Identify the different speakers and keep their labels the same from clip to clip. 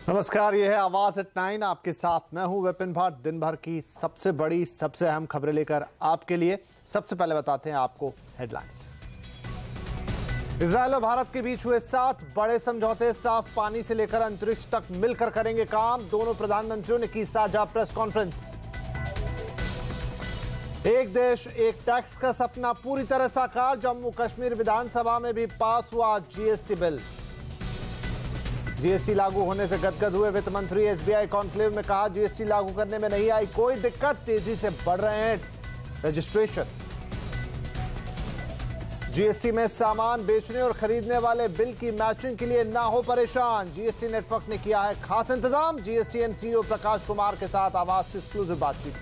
Speaker 1: नमस्कार, ये है आवाज एट 9। आपके साथ मैं हूं विपिन भाट। दिन भर की सबसे बड़ी सबसे अहम खबरें लेकर आपके लिए। सबसे पहले बताते हैं आपको हेडलाइंस। इजराइल और भारत के बीच हुए 7 बड़े समझौते। साफ पानी से लेकर अंतरिक्ष तक मिलकर करेंगे काम। दोनों प्रधानमंत्रियों ने की साझा प्रेस कॉन्फ्रेंस। एक देश एक टैक्स का सपना पूरी तरह साकार। जम्मू कश्मीर विधानसभा में भी पास हुआ जीएसटी बिल। जीएसटी लागू होने से गदगद हुए वित्त मंत्री। एसबीआई कॉन्क्लेव में कहा, जीएसटी लागू करने में नहीं आई कोई दिक्कत, तेजी से बढ़ रहे हैं रजिस्ट्रेशन। जीएसटी में सामान बेचने और खरीदने वाले बिल की मैचिंग के लिए ना हो परेशान। जीएसटी नेटवर्क ने किया है खास इंतजाम। जीएसटीएन सीईओ प्रकाश कुमार के साथ आवाज से एक्सक्लूसिव बातचीत।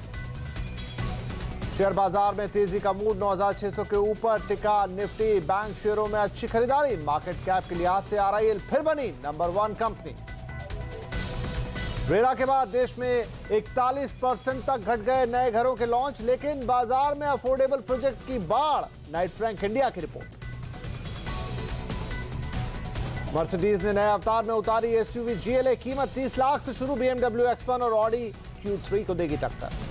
Speaker 1: शेयर बाजार में तेजी का मूड, 9,600 के ऊपर टिका निफ्टी। बैंक शेयरों में अच्छी खरीदारी। मार्केट कैप के लिहाज से आरआईएल फिर बनी नंबर 1 कंपनी। रेरा के बाद देश में 41% तक घट गए नए घरों के लॉन्च, लेकिन बाजार में अफोर्डेबल प्रोजेक्ट की बाढ़। नाइट फ्रैंक इंडिया की रिपोर्ट। मर्सिडीज ने नए अवतार में उतारी एसयूवी जीएलए। कीमत 30 लाख से शुरू। बीएमडब्ल्यू X1 और ऑडी Q3 को देगी टक्कर।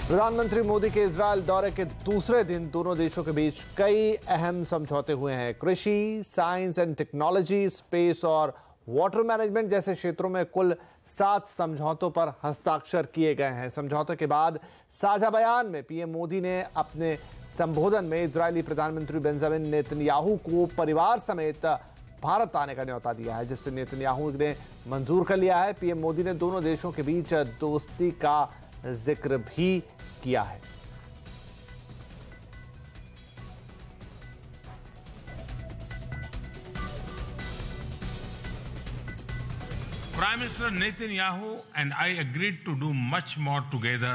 Speaker 1: प्रधानमंत्री मोदी के इजरायल दौरे के दूसरे दिन दोनों देशों के बीच कई अहम समझौते हुए हैं। कृषि, साइंस एंड टेक्नोलॉजी, स्पेस और वाटर मैनेजमेंट जैसे क्षेत्रों में कुल 7 समझौतों पर हस्ताक्षर किए गए हैं। समझौते के बाद साझा बयान में पीएम मोदी ने अपने संबोधन में इजरायली प्रधानमंत्री बेंजामिन नेतन्याहू को परिवार समेत भारत आने का न्योता दिया है, जिससे नेतन्याहू ने मंजूर कर लिया है। पीएम मोदी ने दोनों देशों के बीच दोस्ती का जिक्र भी किया है।
Speaker 2: Prime Minister Netanyahu and I agreed to do much more together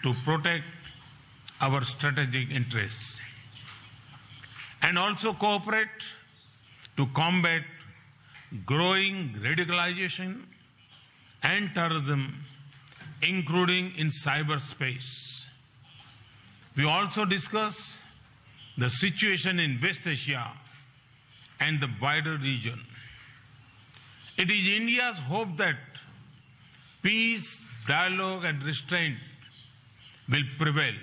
Speaker 2: to protect our strategic interests and also cooperate to combat growing radicalization and terrorism, including in cyberspace. We also discussed the situation in West Asia and the wider region. It is India's hope that peace, dialogue and restraint will prevail.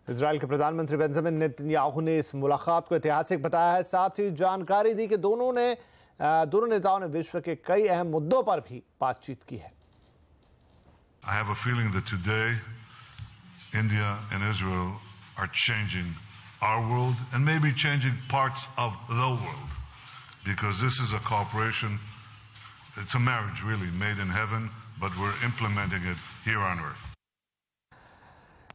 Speaker 1: Israel के प्रधानमंत्री Benjamin Netanyahu ने इस मुलाकात को ऐतिहासिक बताया है। साथ ही जानकारी दी कि दोनों नेताओं ने विश्व के कई अहम मुद्दों पर भी बातचीत की है।
Speaker 3: I have a feeling that today India and Israel are changing our world and maybe changing parts of the world, because this is a cooperation, it's a marriage really made in heaven, but we're implementing it here on earth.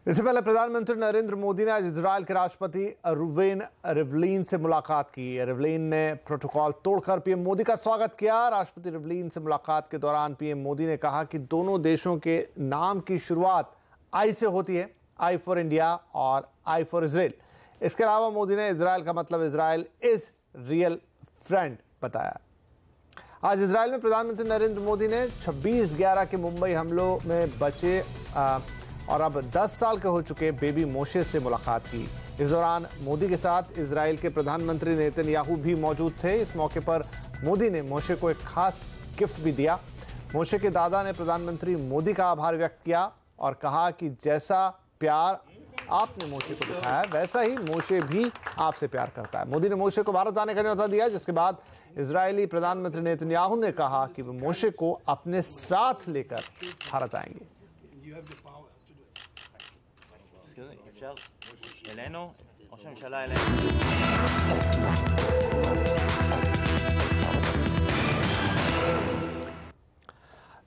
Speaker 1: इससे पहले प्रधानमंत्री नरेंद्र मोदी ने आज Israel के राष्ट्रपति रुवेन Rivlin से मुलाकात की। रिवलिन ने प्रोटोकॉल तोड़कर पीएम मोदी का स्वागत किया। राष्ट्रपति रिवलिन से मुलाकात के दौरान पीएम मोदी ने कहा कि दोनों देशों के नाम की शुरुआत आई से होती है, आई फॉर इंडिया और आई फॉर इजराइल। इसके अलावा मोदी ने इजरायल का मतलब इजराइल इज रियल फ्रेंड बताया। आज इजरायल में प्रधानमंत्री नरेंद्र मोदी ने 26/11 के मुंबई हमलों में बचे और अब 10 साल के हो चुके बेबी मोशे से मुलाकात की। इस दौरान मोदी के साथ इजराइल के प्रधानमंत्री नेतन्याहू भी मौजूद थे। इस मौके पर मोदी ने मोशे को एक खास गिफ्ट भी दिया। मोशे के दादा ने प्रधानमंत्री मोदी का आभार व्यक्त किया और कहा कि जैसा प्यार आपने मोशे को दिखाया वैसा ही मोशे भी आपसे प्यार करता है। मोदी ने मोशे को भारत आने का न्योता दिया, जिसके बाद इजरायली प्रधानमंत्री नेतन्याहू ने कहा कि वो मोशे को अपने साथ लेकर भारत आएंगे।
Speaker 4: אלינו, ראש הממשלה אלינו.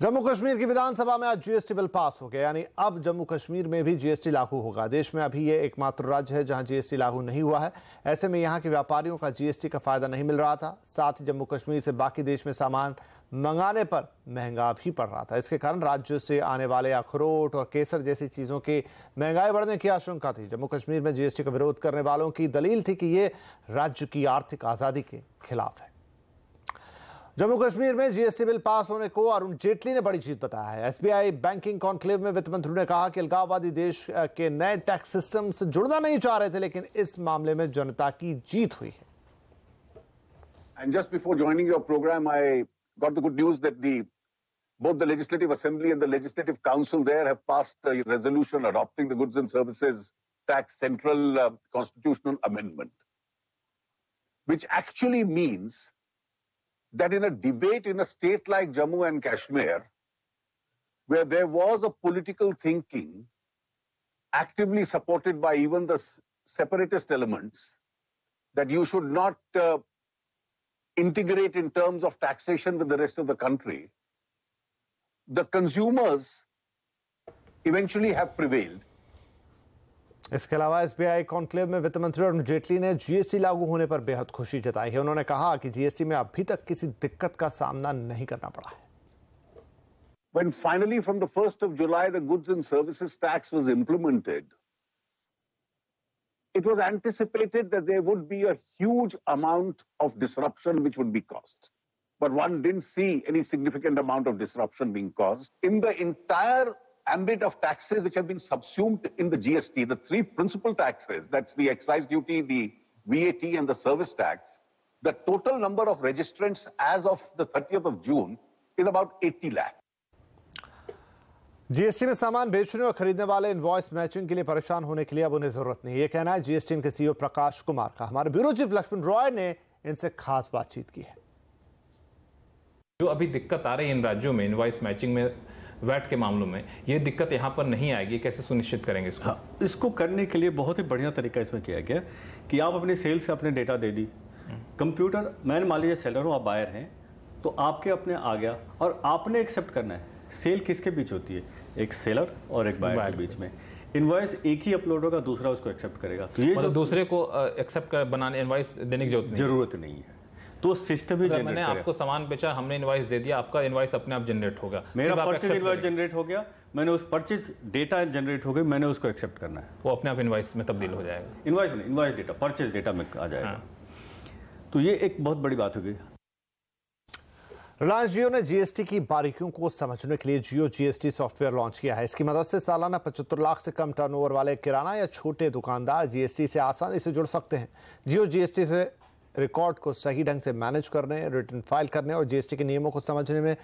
Speaker 1: जम्मू कश्मीर की विधानसभा में आज जीएसटी बिल पास हो गया, यानी अब जम्मू कश्मीर में भी जीएसटी लागू होगा। देश में अभी ये एकमात्र राज्य है जहां जीएसटी लागू नहीं हुआ है। ऐसे में यहां के व्यापारियों का जीएसटी का फायदा नहीं मिल रहा था। साथ ही जम्मू कश्मीर से बाकी देश में सामान मंगाने पर महंगा भी पड़ रहा था। इसके कारण राज्य से आने वाले अखरोट और केसर जैसी चीजों की महंगाई बढ़ने की आशंका थी। जम्मू कश्मीर में जीएसटी का विरोध करने वालों की दलील थी कि ये राज्य की आर्थिक आजादी के खिलाफ है। जम्मू कश्मीर में जीएसटी बिल पास होने को अरुण जेटली ने बड़ी जीत बताया है। एसबीआई बैंकिंग कॉन्क्लेव में वित्त मंत्री ने कहा कि अलगाववादी देश के नए टैक्स सिस्टम से जुड़ना नहीं चाह रहे थे, लेकिन इस मामले में जनता की जीत हुई है।
Speaker 5: And just before joining your program, I got the good news that both the Legislative Assembly and the Legislative Council there have passed a resolution adopting the Goods and Services Tax Central Constitutional Amendment, which actually means that in a debate in a state like Jammu and Kashmir, where there was a political thinking actively supported by even the separatist elements, that you should not integrate in terms of taxation with the rest of the country, the consumers eventually have prevailed.
Speaker 1: इसके अलावा SBI conclave में वित्त मंत्री अरुण जेटली ने GST लागू होने पर बेहद खुशी जताई है। उन्होंने कहा कि जीएसटी में अभी तक किसी दिक्कत का सामना नहीं करना पड़ा है।
Speaker 5: When finally from the 1st of July the goods and services tax was implemented, it was anticipated that there would be a huge amount of disruption which would be caused. But one didn't see any significant amount of disruption being caused. In the entire ambit of taxes which have been subsumed in the GST, the three principal taxes, that's the excise duty, the VAT and the service tax, the total number of registrants as of the 30th of June is about 80 lakh.
Speaker 1: GST में सामान बेचने और खरीदने वाले invoice matching के लिए परेशान होने के लिए अब उन्हें जरूरत नहीं। ये कहना है जीएसटी के सीईओ प्रकाश कुमार का। हमारे ब्यूरो चीफ लक्ष्मण रॉय ने इनसे खास बातचीत की है।
Speaker 6: जो अभी दिक्कत आ रही है इन राज्यों में इनवॉइस मैचिंग में, वैट के मामलों में, ये दिक्कत यहाँ पर नहीं आएगी। कैसे सुनिश्चित करेंगे इसको?
Speaker 7: हाँ, इसको करने के लिए बहुत ही बढ़िया तरीका इसमें किया गया कि आप अपनी सेल से अपने डेटा दे दी, कंप्यूटर, मैं मान लीजिए सेलर हूँ, आप बायर हैं, तो आपके अपने आ गया और आपने एक्सेप्ट करना है। सेल किसके बीच होती है? एक सेलर और एक बायर के बीच में। इनवॉइस एक ही अपलोड होगा, दूसरा उसको एक्सेप्ट करेगा। तो ये मतलब
Speaker 6: दूसरे को एक्सेप्ट कर बनाने इनवॉइस देने की जरूरत नहीं है।
Speaker 7: तो सिस्टम ही
Speaker 6: मैंने आपको सामान बेचा, हमने इनवॉइस दे दिया, आपका इनवॉइस अपने आप जनरेट होगा।
Speaker 7: मेरा परचेज इनवॉइस जनरेट हो गया, मैंने उस परचेज डेटा जनरेट हो गई, मैंने उसको एक्सेप्ट करना है,
Speaker 6: वो अपने आप इनवॉइस में तब्दील हो जाएगा।
Speaker 7: इनवॉइस में, इनवॉइस डेटा परचेज डेटा में आ जाएगा। तो ये एक बहुत बड़ी बात हो गई।
Speaker 1: रिलायंस जियो ने जीएसटी की बारीकियों को समझने के लिए जियो जीएसटी सॉफ्टवेयर लॉन्च किया है। इसकी मदद से सालाना 75 लाख से कम टर्नओवर वाले किराना या छोटे दुकानदार जीएसटी से आसानी से जुड़ सकते हैं। जियो जीएसटी से रिकॉर्ड को सही ढंग से मैनेज करने, रिटर्न फाइल करने और जीएसटी के नियमों को समझने में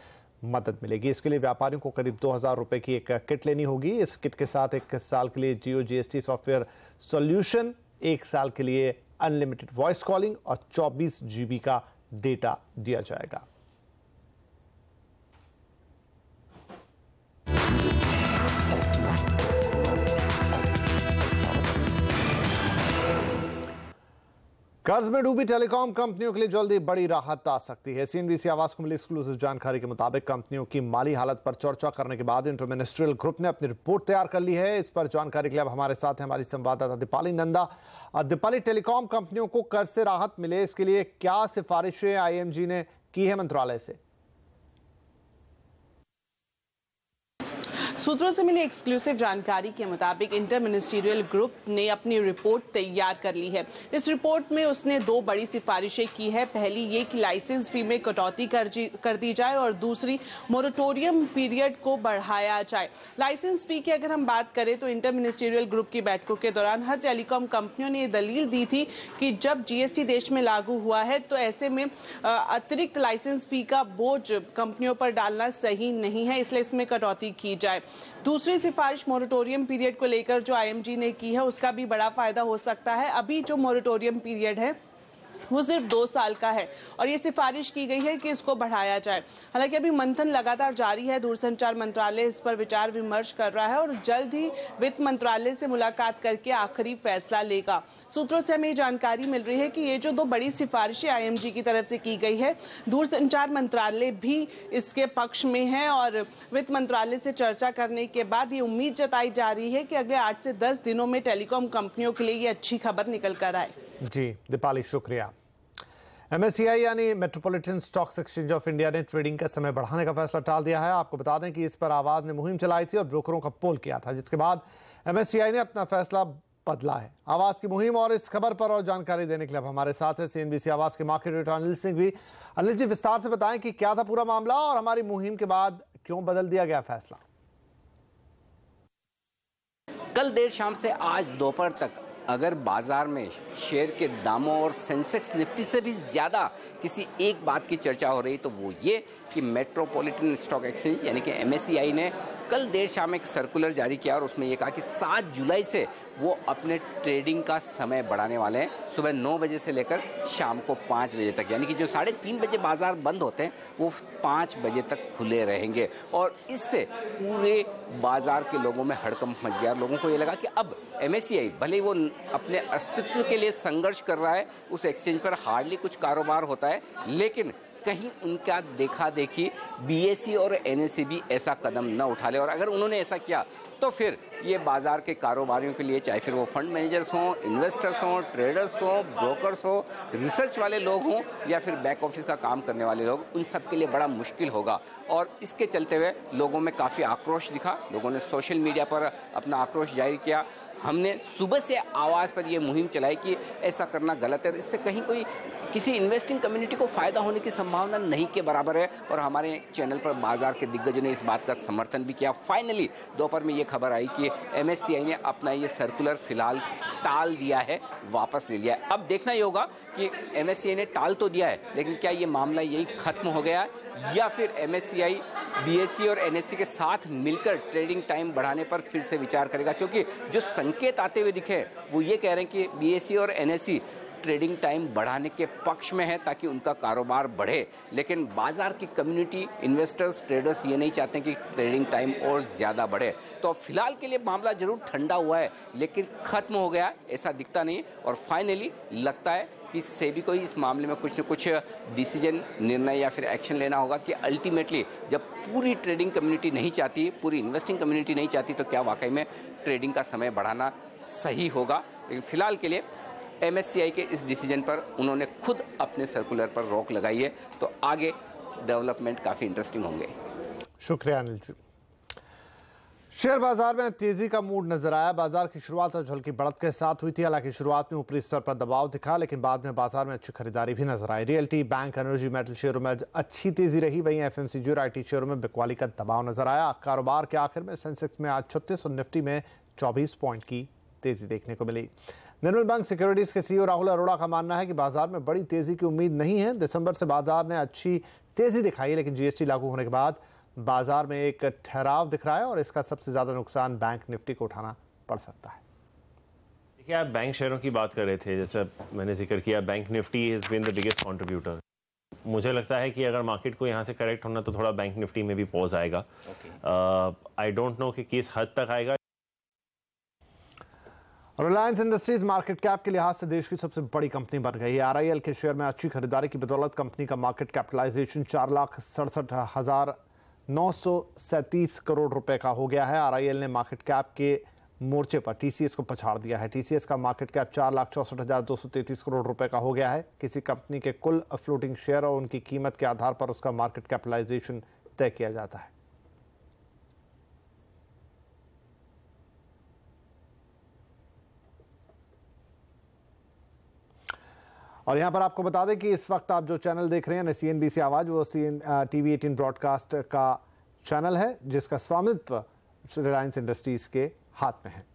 Speaker 1: मदद मिलेगी। इसके लिए व्यापारियों को करीब 2000 रुपए की एक किट लेनी होगी। इस किट के साथ 1 साल के लिए जियो जीएसटी सॉफ्टवेयर सॉल्यूशन, 1 साल के लिए अनलिमिटेड वॉइस कॉलिंग और 24 GB का डेटा दिया जाएगा। कर्ज में डूबी टेलीकॉम कंपनियों के लिए जल्दी बड़ी राहत आ सकती है। सीएनबीसी आवाज को मिली एक्सक्लूसिव जानकारी के मुताबिक कंपनियों की माली हालत पर चर्चा करने के बाद इंटर मिनिस्ट्रियल ग्रुप ने अपनी रिपोर्ट तैयार कर ली है। इस पर जानकारी के लिए अब हमारे साथ है हमारी संवाददाता दीपाली नंदा। दीपाली, टेलीकॉम कंपनियों को कर्ज से राहत मिले, इसके लिए क्या सिफारिशें आईएमजी ने की है मंत्रालय से?
Speaker 8: सूत्रों से मिली एक्सक्लूसिव जानकारी के मुताबिक इंटर मिनिस्ट्रियल ग्रुप ने अपनी रिपोर्ट तैयार कर ली है। इस रिपोर्ट में उसने 2 बड़ी सिफारिशें की है। पहली ये कि लाइसेंस फी में कटौती कर दी जाए और दूसरी मोरेटोरियम पीरियड को बढ़ाया जाए। लाइसेंस फी की अगर हम बात करें तो इंटर मिनिस्ट्रियल ग्रुप की बैठकों के दौरान हर टेलीकॉम कंपनियों ने ये दलील दी थी कि जब जीएसटी देश में लागू हुआ है तो ऐसे में अतिरिक्त लाइसेंस फी का बोझ कंपनियों पर डालना सही नहीं है, इसलिए इसमें कटौती की जाए। दूसरी सिफारिश मोरेटोरियम पीरियड को लेकर जो आईएमजी ने की है उसका भी बड़ा फायदा हो सकता है। अभी जो मोरेटोरियम पीरियड है वो सिर्फ 2 साल का है और ये सिफारिश की गई है कि इसको बढ़ाया जाए। हालांकि अभी मंथन लगातार जारी है, दूरसंचार मंत्रालय इस पर विचार विमर्श कर रहा है और जल्द ही वित्त मंत्रालय से मुलाकात करके आखिरी फैसला लेगा। सूत्रों से हमें जानकारी मिल रही है कि ये जो 2 बड़ी सिफारिशें आईएमजी की तरफ से की गई है, दूरसंचार मंत्रालय भी इसके पक्ष में है और वित्त मंत्रालय से चर्चा करने के बाद ये उम्मीद जताई जा रही है कि अगले 8 से 10 दिनों में टेलीकॉम कंपनियों के लिए ये अच्छी खबर निकल कर आए।
Speaker 1: जी दीपाली, शुक्रिया। एमएससीआई यानी metropolitan stocks exchange of India ने ट्रेडिंग का समय बढ़ाने का फैसला टाल दिया है। आपको बता दें कि इस पर आवाज ने मुहिम चलाई थी और ब्रोकरों का पोल किया था, जिसके बाद एमएससीआई ने अपना फैसला बदला है। आवास की मुहिम और इस खबर पर और जानकारी देने के लिए अब हमारे साथ है CNBC आवास के मार्केट एडिटर अनिल सिंह भी। अनिल जी, विस्तार से बताएं कि क्या था पूरा मामला और हमारी मुहिम के बाद क्यों बदल दिया गया फैसला।
Speaker 9: कल देर शाम से आज दोपहर तक अगर बाजार में शेयर के दामों और सेंसेक्स निफ्टी से भी ज्यादा किसी एक बात की चर्चा हो रही तो वो ये कि मेट्रोपॉलिटन स्टॉक एक्सचेंज यानी कि MSCI ने कल देर शाम एक सर्कुलर जारी किया और उसमें ये कहा कि 7 जुलाई से वो अपने ट्रेडिंग का समय बढ़ाने वाले हैं, सुबह 9 बजे से लेकर शाम को 5 बजे तक, यानी कि जो 3:30 बजे बाजार बंद होते हैं वो 5 बजे तक खुले रहेंगे। और इससे पूरे बाजार के लोगों में हड़कंप मच गया। लोगों को ये लगा कि अब MSCI भले वो अपने अस्तित्व के लिए संघर्ष कर रहा है, उस एक्सचेंज पर हार्डली कुछ कारोबार होता है, लेकिन कहीं उनका देखा देखी BSE और NSE भी ऐसा कदम न उठा ले। और अगर उन्होंने ऐसा किया तो फिर ये बाजार के कारोबारियों के लिए, चाहे फिर वो फंड मैनेजर्स हों, इन्वेस्टर्स हों, ट्रेडर्स हों, ब्रोकर्स हों, रिसर्च वाले लोग हों या फिर बैक ऑफिस का काम करने वाले लोग, उन सब के लिए बड़ा मुश्किल होगा। और इसके चलते हुए लोगों में काफ़ी आक्रोश दिखा। लोगों ने सोशल मीडिया पर अपना आक्रोश जाहिर किया। हमने सुबह से आवाज़ पर यह मुहिम चलाई कि ऐसा करना गलत है, इससे कहीं कोई किसी इन्वेस्टिंग कम्युनिटी को फ़ायदा होने की संभावना नहीं के बराबर है। और हमारे चैनल पर बाजार के दिग्गजों ने इस बात का समर्थन भी किया। फाइनली दोपहर में ये खबर आई कि MSCI ने अपना ये सर्कुलर फिलहाल टाल दिया है, वापस ले लिया है। अब देखना ही होगा कि MSCI ने टाल तो दिया है, लेकिन क्या ये मामला यही खत्म हो गया है या फिर MSCI BSE और NSE के साथ मिलकर ट्रेडिंग टाइम बढ़ाने पर फिर से विचार करेगा। क्योंकि जो संकेत आते हुए दिखे वो ये कह रहे हैं कि BSE और NSE ट्रेडिंग टाइम बढ़ाने के पक्ष में है ताकि उनका कारोबार बढ़े, लेकिन बाजार की कम्युनिटी, इन्वेस्टर्स, ट्रेडर्स ये नहीं चाहते कि ट्रेडिंग टाइम और ज़्यादा बढ़े। तो फिलहाल के लिए मामला जरूर ठंडा हुआ है, लेकिन ख़त्म हो गया ऐसा दिखता नहीं। और फाइनली लगता है कि सेबी को इस मामले में कुछ न कुछ डिसीजन, निर्णय या फिर एक्शन लेना होगा कि अल्टीमेटली जब पूरी ट्रेडिंग कम्युनिटी नहीं चाहती, पूरी इन्वेस्टिंग कम्युनिटी नहीं चाहती, तो क्या वाकई में ट्रेडिंग का समय बढ़ाना सही होगा। लेकिन फिलहाल के लिए MSCI के इस डिसीजन पर उन्होंने खुद अपने सर्कुलर पर रोक लगाई है, तो आगे डेवलपमेंट काफ़ी इंटरेस्टिंग होंगे।
Speaker 1: शुक्रिया अनिल जी। शेयर बाजार में तेजी का मूड नजर आया। बाजार की शुरुआत और हल्की बढ़त के साथ हुई थी। हालांकि शुरुआत में ऊपरी स्तर पर दबाव दिखा, लेकिन बाद में बाजार में अच्छी खरीदारी भी नजर आई। रियल्टी, बैंक, एनर्जी, मेटल शेयरों में अच्छी तेजी रही। वहीं FMCG और IT शेयरों में बिकवाली का दबाव नजर आया। कारोबार के आखिर में सेंसेक्स में आज 36 और निफ्टी में 24 पॉइंट की तेजी देखने को मिली। निर्मल बैंक सिक्योरिटीज के CEO राहुल अरोड़ा का मानना है कि बाजार में बड़ी तेजी की उम्मीद नहीं है। दिसंबर से बाजार ने अच्छी तेजी दिखाई, लेकिन GST लागू होने के बाद बाजार में एक ठहराव दिख रहा है और इसका सबसे ज्यादा नुकसान बैंक निफ्टी को उठाना पड़ सकता है।
Speaker 10: देखिए, आप बैंक शेयरों की बात कर रहे थे, जैसे मैंने जिक्र किया, bank Nifty has been the biggest contributor. मुझे लगता है कि अगर मार्केट को यहाँ से करेक्ट होना तो थोड़ा बैंक निफ्टी में भी पॉज आएगा। आई डोंट नो कि किस हद तक आएगा।
Speaker 1: रिलायंस इंडस्ट्रीज मार्केट कैप के लिहाज से देश की सबसे बड़ी कंपनी बन गई है। RIL के शेयर में अच्छी खरीदारी की बदौलत कंपनी का मार्केट कैपिटलाइजेशन 4,67,937 करोड़ रुपए का हो गया है। RIL ने मार्केट कैप के मोर्चे पर TCS को पछाड़ दिया है। TCS का मार्केट कैप 4,64,233 करोड़ रुपए का हो गया है। किसी कंपनी के कुल फ्लोटिंग शेयर और उनकी कीमत के आधार पर उसका मार्केट कैपिटलाइजेशन तय किया जाता है। और यहां पर आपको बता दें कि इस वक्त आप जो चैनल देख रहे हैं CNBC आवाज, वो TV 18 ब्रॉडकास्ट का चैनल है, जिसका स्वामित्व रिलायंस इंडस्ट्रीज के हाथ में है।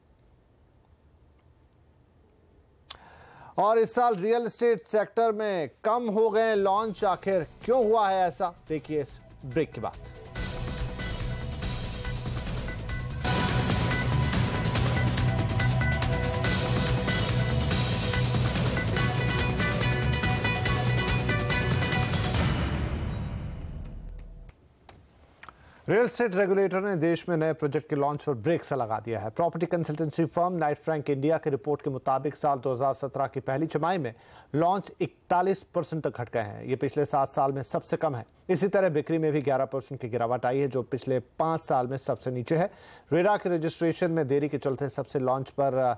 Speaker 1: और इस साल रियल एस्टेट सेक्टर में कम हो गए लॉन्च। आखिर क्यों हुआ है ऐसा, देखिए इस ब्रेक के बाद। रियल एस्टेट रेगुलेटर ने देश में नए प्रोजेक्ट के लॉन्च पर ब्रेक सा लगा दिया है। Property consultancy firm Knight Frank India की रिपोर्ट के मुताबिक साल 2017 की पहली छमाही में लॉन्च 41% तक घट गए हैं। ये पिछले 7 साल में सबसे कम है। इसी तरह बिक्री में भी 11% की गिरावट आई है, जो पिछले 5 साल में सबसे नीचे है। रेरा के रजिस्ट्रेशन में देरी के चलते सबसे लॉन्च पर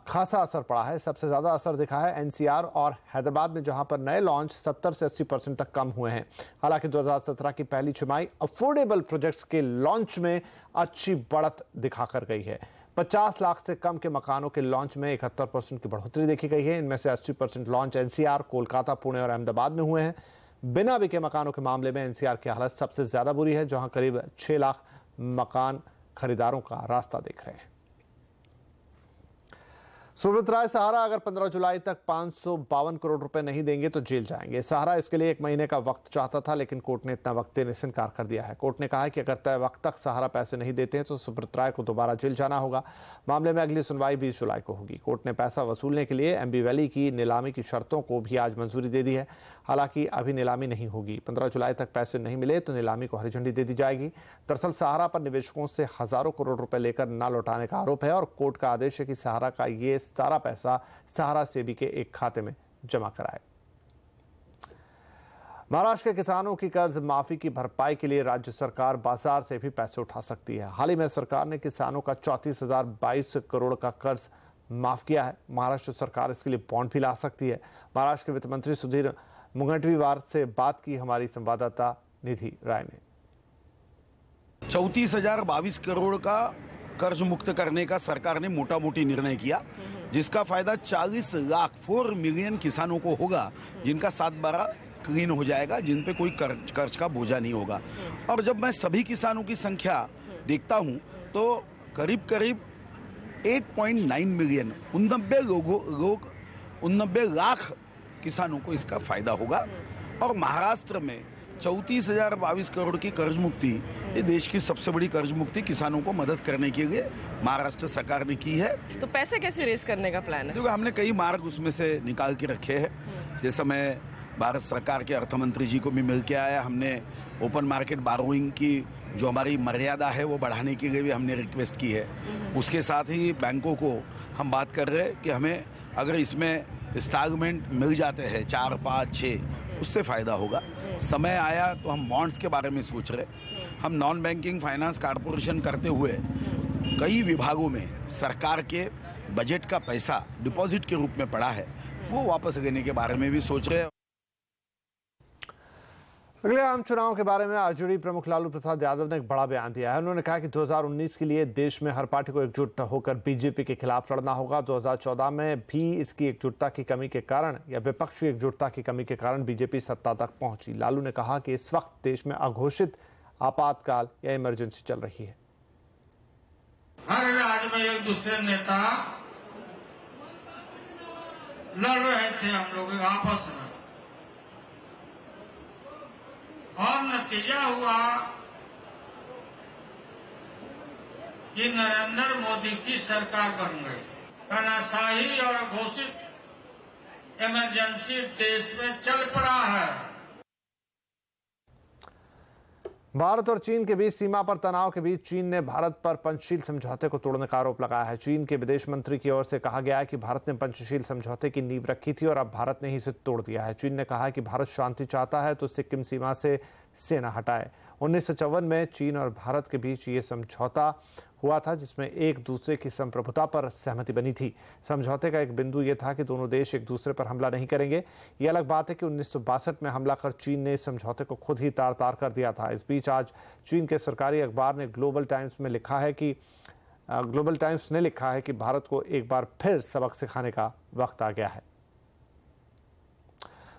Speaker 1: खासा असर पड़ा है। सबसे ज्यादा असर दिखा है NCR और हैदराबाद में, जहां पर नए लॉन्च 70 से 80% तक कम हुए हैं। हालांकि 2017 की पहली छमाही अफोर्डेबल प्रोजेक्ट्स के लॉन्च में अच्छी बढ़त दिखाकर गई है। 50 लाख से कम के मकानों के लॉन्च में 71% की बढ़ोतरी देखी गई है। इनमें से 80% लॉन्च एनसीआर, कोलकाता, पुणे और अहमदाबाद में हुए हैं। बिना बिके मकानों के मामले में एनसीआर की हालत सबसे ज्यादा बुरी है, जहां करीब 6 लाख मकान खरीदारों का रास्ता देख रहे हैं। सुब्रत राय सहारा अगर 15 जुलाई तक 552 करोड़ रुपए नहीं देंगे तो जेल जाएंगे। सहारा इसके लिए 1 महीने का वक्त चाहता था, लेकिन कोर्ट ने इतना वक्त देने से इनकार कर दिया है। कोर्ट ने कहा है कि अगर तय वक्त तक सहारा पैसे नहीं देते हैं तो सुब्रत राय को दोबारा जेल जाना होगा। मामले में अगली सुनवाई 20 जुलाई को होगी। कोर्ट ने पैसा वसूलने के लिए एमबी वैली की नीलामी की शर्तों को भी आज मंजूरी दे दी है। हालांकि अभी नीलामी नहीं होगी। 15 जुलाई तक पैसे नहीं मिले तो नीलामी को हरी झंडी दे दी जाएगी। दरअसल सहारा पर निवेशकों से हजारों करोड़ रुपए लेकर न लौटाने का आरोप है और कोर्ट का आदेश है कि सहारा का ये सारा पैसा सहारा सेबी के एक खाते में जमा कराए। महाराष्ट्र के किसानों की कर्ज माफी की भरपाई के लिए राज्य सरकार बाजार से भी पैसे उठा सकती है। हाल ही में सरकार ने किसानों का 34,022 करोड़ का कर्ज माफ किया है। महाराष्ट्र सरकार इसके लिए बॉन्ड भी ला सकती है। महाराष्ट्र के वित्त मंत्री सुधीर मुनगंटीवार से बात की हमारी संवाददाता निधि राय ने।
Speaker 11: 34,022 करोड़ का कर्ज मुक्त करने का सरकार ने मोटा मोटी निर्णय किया, जिसका फायदा 4 मिलियन किसानों को होगा, जिनका 7/12 क्लीन हो जाएगा, जिन पे कोई कर्ज का बोझा नहीं होगा। और जब मैं सभी किसानों की संख्या देखता हूं तो करीब 8.9 मिलियन 89 लाख किसानों को इसका फायदा होगा। और महाराष्ट्र में 34,022 करोड़ की कर्ज मुक्ति, ये देश की सबसे बड़ी कर्ज मुक्ति किसानों को मदद करने के लिए महाराष्ट्र सरकार ने की है।
Speaker 12: तो पैसे कैसे रेस करने का प्लान है?
Speaker 11: देखो, हमने कई मार्ग उसमें से निकाल के रखे हैं। जैसे मैं भारत सरकार के अर्थ मंत्री जी को भी मिल के आया। हमने ओपन मार्केट बारोइंग की जो हमारी मर्यादा है वो बढ़ाने के लिए भी हमने रिक्वेस्ट की है। उसके साथ ही बैंकों को हम बात कर रहे हैं कि हमें अगर इसमें इंस्टॉलमेंट मिल जाते हैं 4, 5, 6, उससे फ़ायदा होगा। समय आया तो हम बॉन्ड्स के बारे में सोच रहे। हम नॉन बैंकिंग फाइनेंस कॉरपोरेशन करते हुए कई विभागों में सरकार के बजट का पैसा डिपॉजिट के रूप में पड़ा है, वो वापस लेने के बारे में भी सोच रहे हैं।
Speaker 1: अगले आम चुनाव के बारे में आरजेडी प्रमुख लालू प्रसाद यादव ने एक बड़ा बयान दिया है। उन्होंने कहा कि 2019 के लिए देश में हर पार्टी को एकजुट होकर बीजेपी के खिलाफ लड़ना होगा। 2014 में भी इसकी एकजुटता की कमी के कारण या विपक्षी एकजुटता की कमी के कारण बीजेपी सत्ता तक पहुंची। लालू ने कहा कि इस वक्त देश में अघोषित आपातकाल या इमरजेंसी चल रही है।
Speaker 13: हर राज्य में एक दूसरे नेता लड़ रहे थे, हम लोग आपस में, और नतीजा हुआ कि नरेंद्र मोदी की सरकार बन गई। तानाशाही और घोषित इमरजेंसी देश में चल पड़ा है।
Speaker 1: भारत और चीन के बीच सीमा पर तनाव के बीच चीन ने भारत पर पंचशील समझौते को तोड़ने का आरोप लगाया है। चीन के विदेश मंत्री की ओर से कहा गया है कि भारत ने पंचशील समझौते की नींव रखी थी और अब भारत ने ही इसे तोड़ दिया है। चीन ने कहा है कि भारत शांति चाहता है तो सिक्किम सीमा से सेना हटाए। 1954 में चीन और भारत के बीच ये समझौता हुआ था, जिसमें एक दूसरे की संप्रभुता पर सहमति बनी थी। समझौते का एक बिंदु यह था कि दोनों देश एक दूसरे पर हमला नहीं करेंगे। यह अलग बात है कि 1962 में हमला कर चीन ने इस समझौते को खुद ही तार तार कर दिया था। इस बीच आज चीन के सरकारी अखबार ने ग्लोबल टाइम्स ने लिखा है कि भारत को एक बार फिर सबक सिखाने का वक्त आ गया है।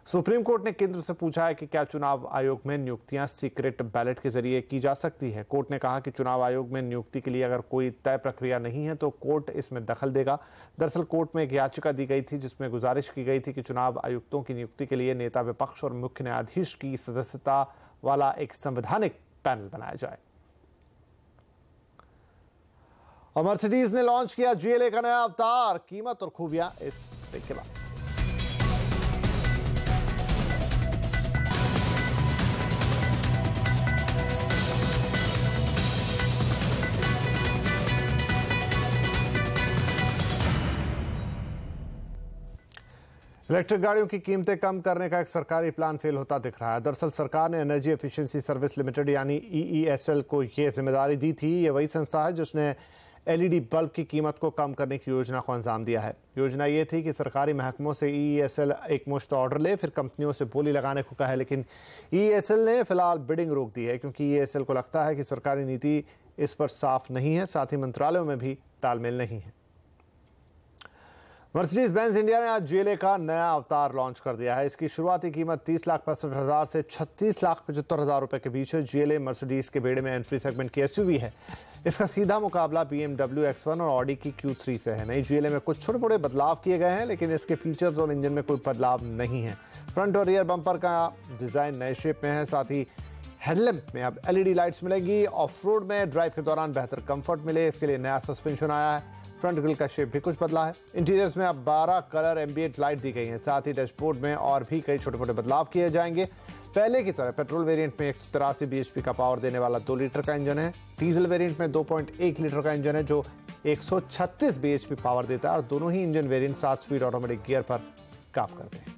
Speaker 1: सुप्रीम कोर्ट ने केंद्र से पूछा है कि क्या चुनाव आयोग में नियुक्तियां सीक्रेट बैलेट के जरिए की जा सकती है। कोर्ट ने कहा कि चुनाव आयोग में नियुक्ति के लिए अगर कोई तय प्रक्रिया नहीं है तो कोर्ट इसमें दखल देगा। दरअसल कोर्ट में एक याचिका दी गई थी जिसमें गुजारिश की गई थी कि चुनाव आयुक्तों की नियुक्ति के लिए नेता विपक्ष और मुख्य न्यायाधीश की सदस्यता वाला एक संवैधानिक पैनल बनाया जाए। और मर्सिडीज ने लॉन्च किया GLA का नया अवतार। कीमत और खूबियां इस ब्रेक के बाद। इलेक्ट्रिक गाड़ियों की कीमतें कम करने का एक सरकारी प्लान फेल होता दिख रहा है। दरअसल सरकार ने एनर्जी एफिशिएंसी सर्विस लिमिटेड यानी EESL को यह जिम्मेदारी दी थी। ये वही संस्था है जिसने LED बल्ब की कीमत को कम करने की योजना को अंजाम दिया है। योजना ये थी कि सरकारी महकमों से EESL एक मुश्त ऑर्डर ले, फिर कंपनियों से बोली लगाने को कहे, लेकिन EESL ने फिलहाल बिडिंग रोक दी है क्योंकि EESL को लगता है कि सरकारी नीति इस पर साफ नहीं है, साथ ही मंत्रालयों में भी तालमेल नहीं है। मर्सिडीज बेंज इंडिया ने आज GLA का नया अवतार लॉन्च कर दिया है। इसकी शुरुआती कीमत 30,65,000 से 36,75,000 रुपए के बीच है। GLA मर्सिडीज के बेड़े में एंट्री सेगमेंट की SUV है। इसका सीधा मुकाबला BMW X1 और ऑडी की Q3 से है। नई GLA में कुछ छोटे मोटे बदलाव किए गए हैं, लेकिन इसके फीचर्स और इंजन में कोई बदलाव नहीं है। फ्रंट और रियर बम्पर का डिजाइन नए शेप में है, साथ ही हेडलैम्प में अब LED लाइट्स मिलेंगी। ऑफ रोड में ड्राइव के दौरान बेहतर कंफर्ट मिले, इसके लिए नया सस्पेंशन आया है। फ्रंट ग्रिल का शेप भी कुछ बदला है। इंटीरियर्स में अब 12 कलर एम्बिएंट लाइट दी गई हैं। साथ ही डैशबोर्ड में और भी कई छोटे मोटे बदलाव किए जाएंगे। पहले की तरह पेट्रोल वेरिएंट में 183 bhp का पावर देने वाला 2 लीटर का इंजन है। डीजल वेरिएंट में 2.1 लीटर का इंजन है जो 136 bhp पावर देता है और दोनों ही engine variant 7 speed automatic gear पर काम करते हैं।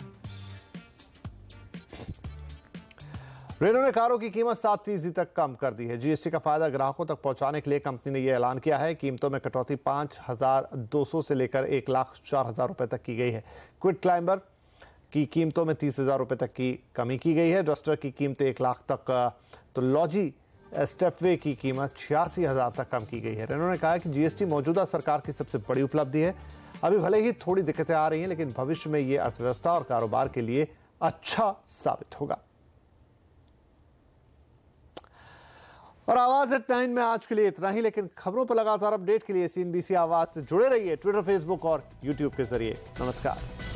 Speaker 1: रेनो ने कारों की कीमत 7% तक कम कर दी है। GST का फायदा ग्राहकों तक पहुंचाने के लिए कंपनी ने यह ऐलान किया है। कीमतों में कटौती 5,200 से लेकर 1,04,000 रुपए तक की गई है। क्विड क्लाइंबर की कीमतों में 30,000 रुपए तक की कमी की गई है। डस्टर की कीमत 1 लाख तक, तो लॉजी स्टेपवे की कीमत 86,000 तक कम की गई है। रेनो ने कहा कि GST मौजूदा सरकार की सबसे बड़ी उपलब्धि है। अभी भले ही थोड़ी दिक्कतें आ रही हैं, लेकिन भविष्य में ये अर्थव्यवस्था और कारोबार के लिए अच्छा साबित होगा। और आवाज एट 9 में आज के लिए इतना ही, लेकिन खबरों पर लगातार अपडेट के लिए CNBC आवाज से जुड़े रहिए ट्विटर, फेसबुक और YouTube के जरिए। नमस्कार।